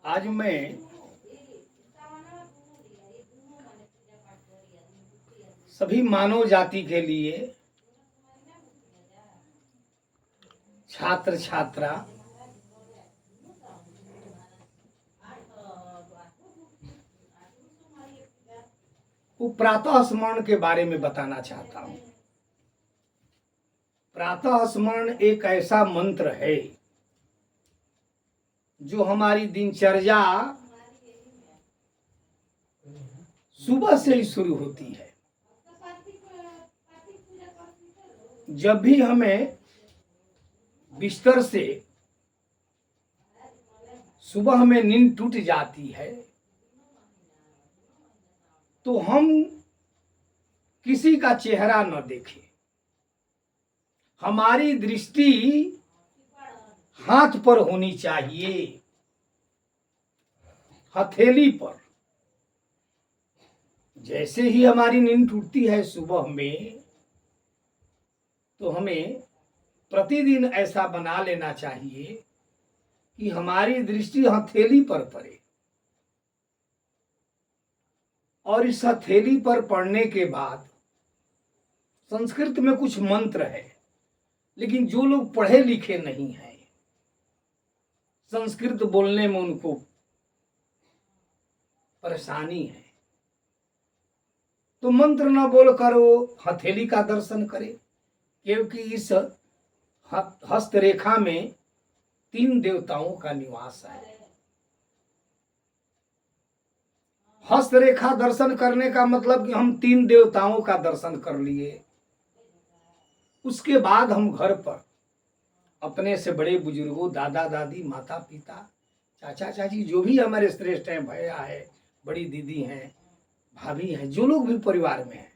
आज मैं सभी मानव जाति के लिए छात्र छात्रा को प्रातः स्मरण के बारे में बताना चाहता हूं। प्रातः स्मरण एक ऐसा मंत्र है जो हमारी दिनचर्या सुबह से ही शुरू होती है। जब भी हमें बिस्तर से सुबह हमें नींद टूट जाती है तो हम किसी का चेहरा न देखें, हमारी दृष्टि हाथ पर होनी चाहिए, हथेली पर। जैसे ही हमारी नींद टूटती है सुबह में, तो हमें प्रतिदिन ऐसा बना लेना चाहिए कि हमारी दृष्टि हथेली पर पड़े, और इस हथेली पर पड़ने के बाद संस्कृत में कुछ मंत्र है, लेकिन जो लोग पढ़े लिखे नहीं हैं, संस्कृत बोलने में उनको परेशानी है, तो मंत्र न बोलकर वो हथेली का दर्शन करे, क्योंकि इस हस्तरेखा में 3 देवताओं का निवास है। हस्तरेखा दर्शन करने का मतलब कि हम 3 देवताओं का दर्शन कर लिए। उसके बाद हम घर पर अपने से बड़े बुजुर्गों, दादा दादी, माता पिता, चाचा चाची, जो भी हमारे श्रेष्ठ हैं, भैया है, बड़ी दीदी हैं, भाभी हैं, जो लोग भी परिवार में हैं,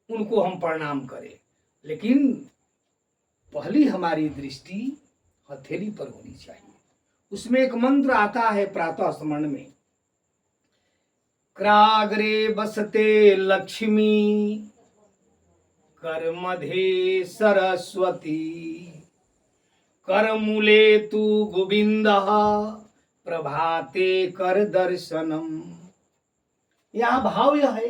उनको हम प्रणाम करें। लेकिन पहली हमारी दृष्टि हथेली पर होनी चाहिए। उसमें एक मंत्र आता है प्रातः स्मरण में, क्राग्रे बसते लक्ष्मी कर मध्य सरस्वती करमूले तु गोविंद प्रभाते कर दर्शनम। यह भाव यह है,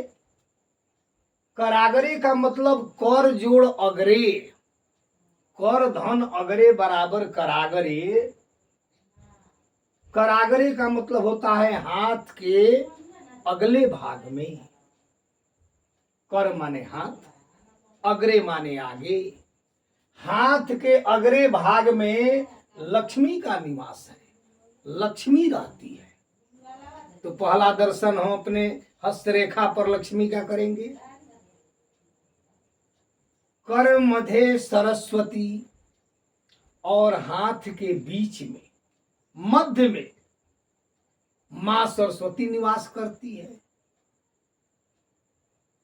करागरे का मतलब कर जोड़ अगरे, कर धन अगरे बराबर करागरे। करागरे का मतलब होता है हाथ के अगले भाग में। कर माने हाथ, अग्रे माने आगे। हाथ के अग्रे भाग में लक्ष्मी का निवास है, लक्ष्मी रहती है। तो पहला दर्शन हम अपने हस्तरेखा पर लक्ष्मी का करेंगे। कर मध्य सरस्वती, और हाथ के बीच में, मध्य में मां सरस्वती निवास करती है।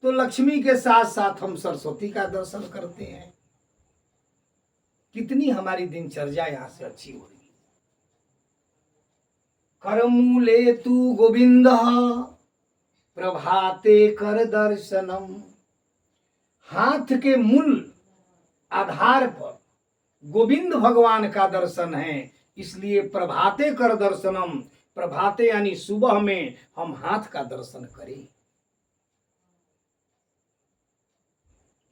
तो लक्ष्मी के साथ साथ हम सरस्वती का दर्शन करते हैं। कितनी हमारी दिनचर्या यहां से अच्छी हो रही। करमूले तु गोविंद प्रभाते कर दर्शनम। हाथ के मूल आधार पर गोविंद भगवान का दर्शन है, इसलिए प्रभाते कर दर्शनम। प्रभाते यानी सुबह में हम हाथ का दर्शन करें।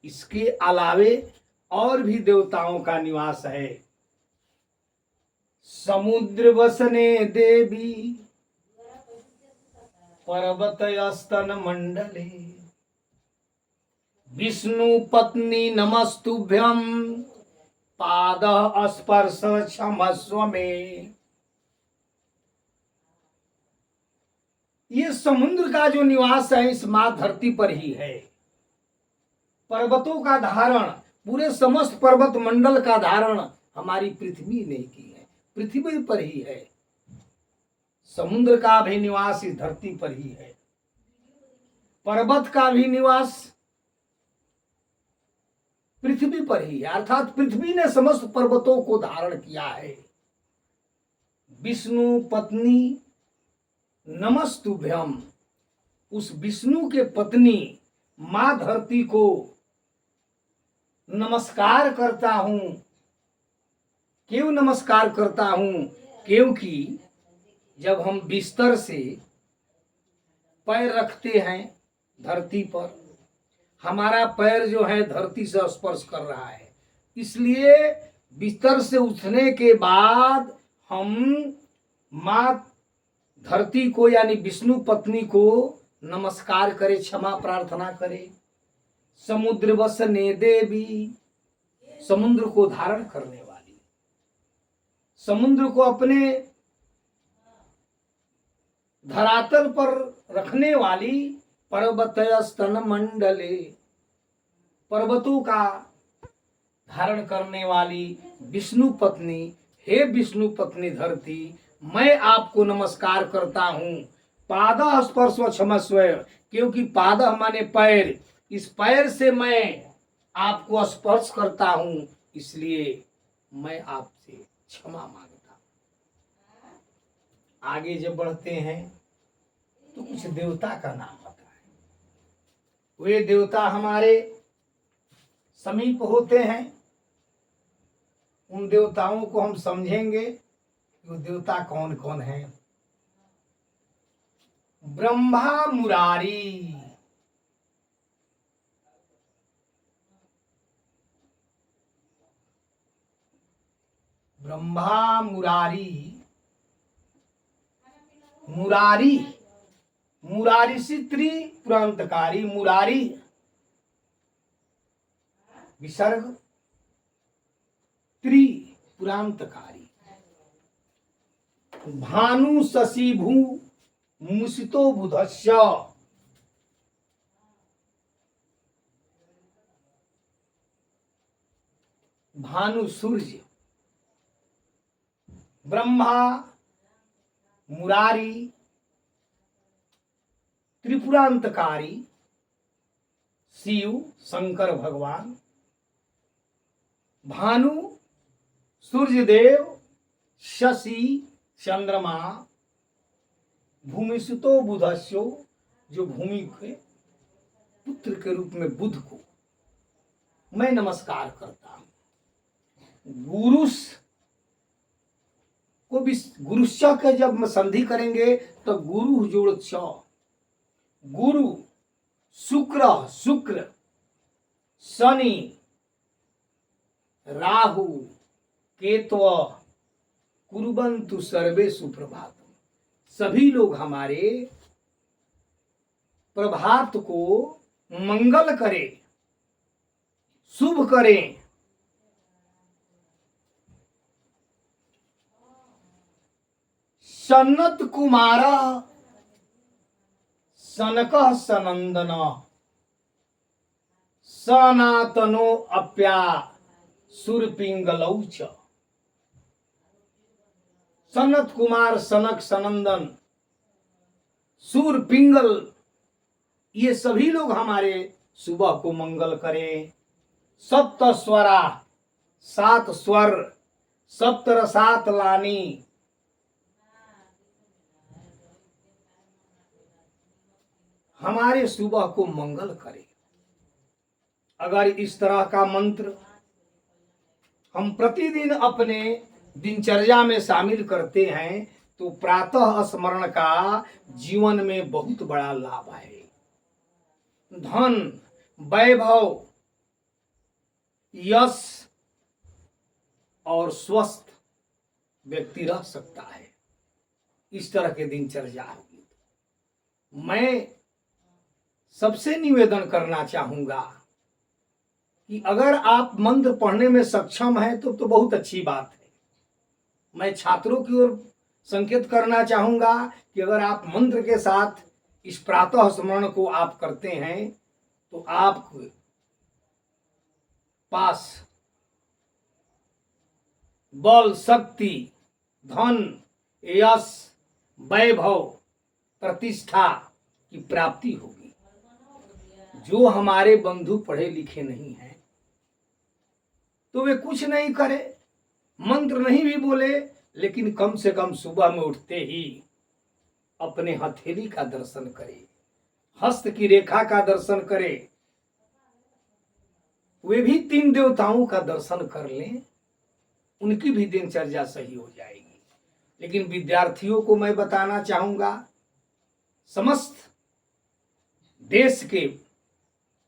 इसके अलावे और भी देवताओं का निवास है। समुद्र वसने देवी पर्वत स्तन मंडले विष्णु पत्नी नमस्तुभ्यम पाद स्पर्श क्षमस्व में। ये समुद्र का जो निवास है इस मां धरती पर ही है। पर्वतों का धारण, पूरे समस्त पर्वत मंडल का धारण हमारी पृथ्वी ने की है, पृथ्वी पर ही है। समुद्र का भी निवास इस धरती पर ही है। पर्वत का भी निवास पृथ्वी पर ही है, अर्थात पृथ्वी ने समस्त पर्वतों को धारण किया है। विष्णु पत्नी नमस्तुभ्यम, उस विष्णु के पत्नी मां धरती को नमस्कार करता हूं। क्यों नमस्कार करता हूं? क्योंकि जब हम बिस्तर से पैर रखते हैं धरती पर, हमारा पैर जो है धरती से स्पर्श कर रहा है, इसलिए बिस्तर से उठने के बाद हम माँ धरती को यानी विष्णु पत्नी को नमस्कार करें, क्षमा प्रार्थना करें। समुद्र वसने देवी, समुद्र को धारण करने वाली, समुद्र को अपने धरातल पर रखने वाली, पर्वतय स्तन मंडले, पर्वतों का धारण करने वाली विष्णु पत्नी, हे विष्णु पत्नी धरती, मैं आपको नमस्कार करता हूं। पाद स्पर्श क्षमस्व, क्योंकि पाद माने पैर, इस पैर से मैं आपको स्पर्श करता हूं, इसलिए मैं आपसे क्षमा मांगता हूं। आगे जब बढ़ते हैं तो कुछ देवता का नाम आता है। वे देवता हमारे समीप होते हैं। उन देवताओं को हम समझेंगे कि वो देवता कौन कौन हैं। ब्रह्मा मुरारी, ब्रह्मा मुरारी, मुरारी, मुरारी से त्रिपुरांतकारी, मुरारी विसर्ग, त्रिपुरांतकारी। भानु शशि भू मुसितो बुधस्य, भानु सूर्य, ब्रह्मा मुरारी त्रिपुरांतकारी शिव शंकर भगवान, भानु सूर्यदेव, शशि चंद्रमा, भूमिसुतो बुधस्यो, जो भूमि के पुत्र के रूप में बुध को मैं नमस्कार करता हूं। गुरुस को भी गुरुश्च के जब संधि करेंगे तो गुरु जोड़ च, गुरु शुक्र, शुक्र शनि राहु केतु, कुर्वन्तु सर्वे सुप्रभात, सभी लोग हमारे प्रभात को मंगल करें, शुभ करें। सनत कुमार सनक सनंदन, सनातनो अप्या सुरपिंगलौ च, सनत कुमार सनक सनंदन सूर पिंगल, ये सभी लोग हमारे सुबह को मंगल करें। सप्त स्वरा, सात स्वर, सप्तरसात लानी, हमारे सुबह को मंगल करे। अगर इस तरह का मंत्र हम प्रतिदिन अपने दिनचर्या में शामिल करते हैं तो प्रातः स्मरण का जीवन में बहुत बड़ा लाभ है। धन, वैभव, यश और स्वस्थ व्यक्ति रह सकता है। इस तरह के दिनचर्या होगी। मैं सबसे निवेदन करना चाहूंगा कि अगर आप मंत्र पढ़ने में सक्षम हैं तो बहुत अच्छी बात है। मैं छात्रों की ओर संकेत करना चाहूंगा कि अगर आप मंत्र के साथ इस प्रातः स्मरण को आप करते हैं तो आप पास बल, शक्ति, धन, यश, वैभव, प्रतिष्ठा की प्राप्ति होगी। जो हमारे बंधु पढ़े लिखे नहीं हैं तो वे कुछ नहीं करे, मंत्र नहीं भी बोले, लेकिन कम से कम सुबह में उठते ही अपने हथेली का दर्शन करे, हस्त की रेखा का दर्शन करे, वे भी 3 देवताओं का दर्शन कर लें, उनकी भी दिनचर्या सही हो जाएगी। लेकिन विद्यार्थियों को मैं बताना चाहूंगा, समस्त देश के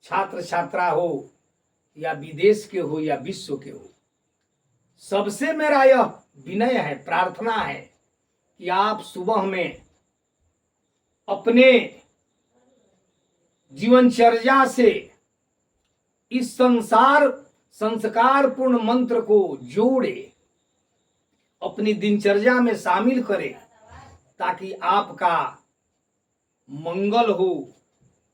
छात्र छात्रा हो या विदेश के हो या विश्व के हो, सबसे मेरा यह विनय है, प्रार्थना है कि आप सुबह में अपने जीवनचर्या से इस संस्कारपूर्ण मंत्र को जोड़े, अपनी दिनचर्या में शामिल करें, ताकि आपका मंगल हो।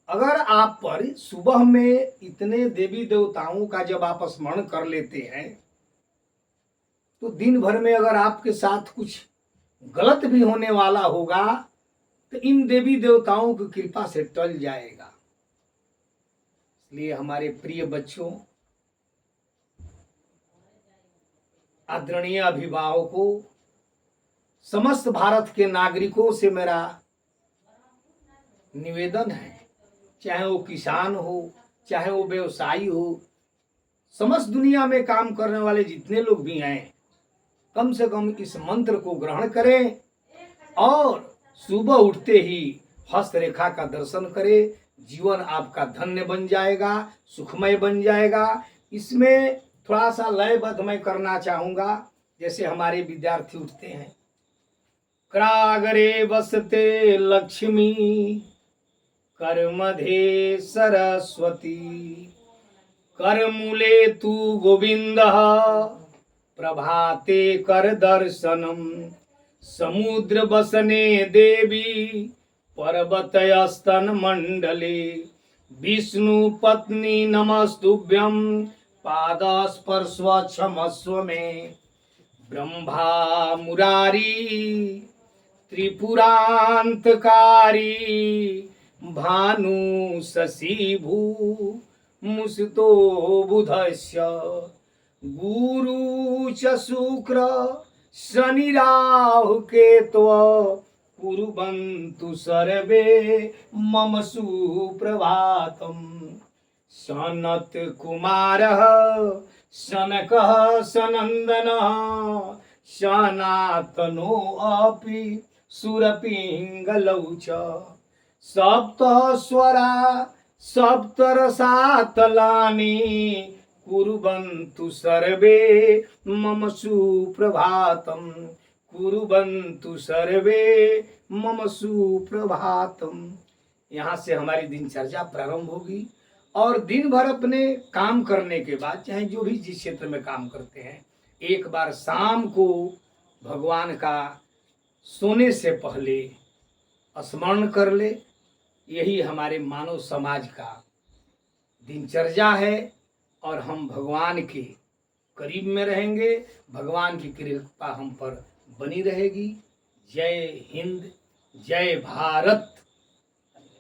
अगर आप पर सुबह में इतने देवी देवताओं का जब आप स्मरण कर लेते हैं, तो दिन भर में अगर आपके साथ कुछ गलत भी होने वाला होगा तो इन देवी देवताओं की कृपा से टल जाएगा। इसलिए हमारे प्रिय बच्चों, आदरणीय अभिभावकों, समस्त भारत के नागरिकों से मेरा निवेदन है, चाहे वो किसान हो, चाहे वो व्यवसायी हो, समस्त दुनिया में काम करने वाले जितने लोग भी हैं, कम से कम इस मंत्र को ग्रहण करें और सुबह उठते ही हस्तरेखा का दर्शन करें। जीवन आपका धन्य बन जाएगा, सुखमय बन जाएगा। इसमें थोड़ा सा लयबद्ध मैं करना चाहूंगा, जैसे हमारे विद्यार्थी उठते हैं, करागरे बसते लक्ष्मी करमधे सरस्वती, करमूले तु गोविंद प्रभाते कर दर्शनम, समुद्र बसने देवी पर्वतस्तन मंडले, विष्णु पत्नी नमस्तुभ्यं पादस्पर्श क्षमस्व मे, ब्रह्मा मुरारी त्रिपुरांतकारी, भानु शशि भू मुसितो बुधस्य, गुरु च शुक्र शनि राहु केतव, कुर्वन्तु सर्वे मम सुप्रभातम्। सनत कुमारः शनकः सनन्दनः, सनातनो अपि सुरपिङ्गलौ च, सप्तस्वरा सप्तरसातलानि, कुर्वन्तु सर्वे मम सुप्रभातम्, कुर्वन्तु सर्वे मम सुप्रभातम्। यहाँ से हमारी दिनचर्या प्रारंभ होगी और दिन भर अपने काम करने के बाद, चाहे जो भी जिस क्षेत्र में काम करते हैं, एक बार शाम को भगवान का सोने से पहले स्मरण कर ले। यही हमारे मानव समाज का दिनचर्या है और हम भगवान के करीब में रहेंगे, भगवान की कृपा हम पर बनी रहेगी। जय हिंद, जय भारत।